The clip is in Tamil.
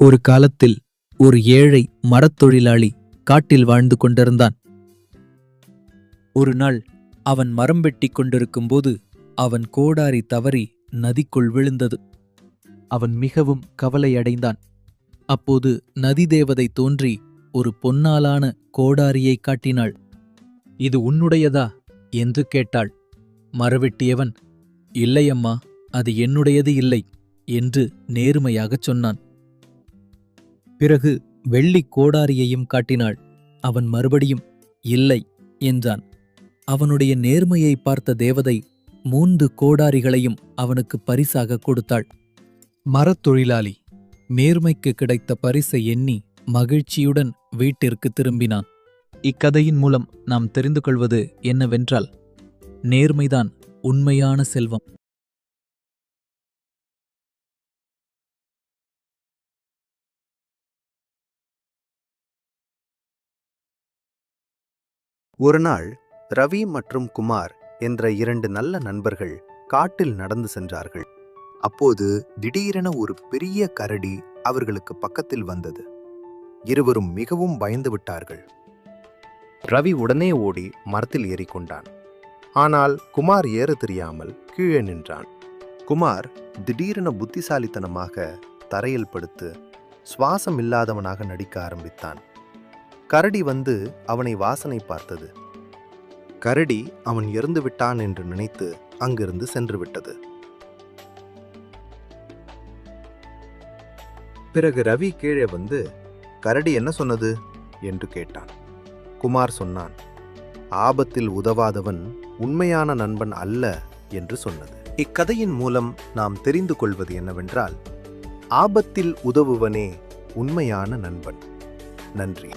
ஒரு காலத்தில் ஒரு ஏழை மரத்தொழிலாளி காட்டில் வாழ்ந்து கொண்டிருந்தான். ஒரு நாள் அவன் மரம் வெட்டிக் கொண்டிருக்கும்போது அவன் கோடாரி தவறி நதிக்குள் விழுந்தது. அவன் மிகவும் கவலையடைந்தான். அப்போது நதி தேவதை தோன்றி ஒரு பொன்னாலான கோடாரியை காட்டினாள். "இது உன்னுடையதா?" என்று கேட்டாள். மரவெட்டியவன், "இல்லையம்மா, அது என்னுடையது இல்லை" என்று நேர்மையாகச் சொன்னான். பிறகு வெள்ளிக் கோடாரியையும் காட்டினாள். அவன் மறுபடியும் இல்லை என்றான். அவனுடைய நேர்மையை பார்த்த தேவதை 3 கோடாரிகளையும் அவனுக்கு பரிசாக கொடுத்தாள். மரத்தொழிலாளி நேர்மைக்கு கிடைத்த பரிசை எண்ணி மகிழ்ச்சியுடன் வீட்டிற்கு திரும்பினான். இக்கதையின் மூலம் நாம் தெரிந்து கொள்வது என்னவென்றால், நேர்மைதான் உண்மையான செல்வம். ஒருநாள் ரவி மற்றும் குமார் என்ற 2 நல்ல நண்பர்கள் காட்டில் நடந்து சென்றார்கள். அப்போது திடீரென ஒரு பெரிய கரடி அவர்களுக்கு பக்கத்தில் வந்தது. இருவரும் மிகவும் பயந்து விட்டார்கள். ரவி உடனே ஓடி மரத்தில் ஏறிக்கொண்டான். ஆனால் குமார் ஏற தெரியாமல் கீழே நின்றான். குமார் திடீரென புத்திசாலித்தனமாக தரையில் படுத்து சுவாசம் இல்லாதவனாக நடிக்க ஆரம்பித்தான். கரடி வந்து அவனை வாசனை பார்த்தது. கரடி அவன் இறந்து விட்டான் என்று நினைத்து அங்கிருந்து சென்று விட்டது. பிறகு ரவி கீழே வந்து, "கரடி என்ன சொன்னது?" என்று கேட்டான். குமார் சொன்னான், "ஆபத்தில் உதவாதவன் உண்மையான நண்பன் அல்ல" என்று சொன்னது. இக்கதையின் மூலம் நாம் தெரிந்து கொள்வது என்னவென்றால், ஆபத்தில் உதவுவனே உண்மையான நண்பன். நன்றி.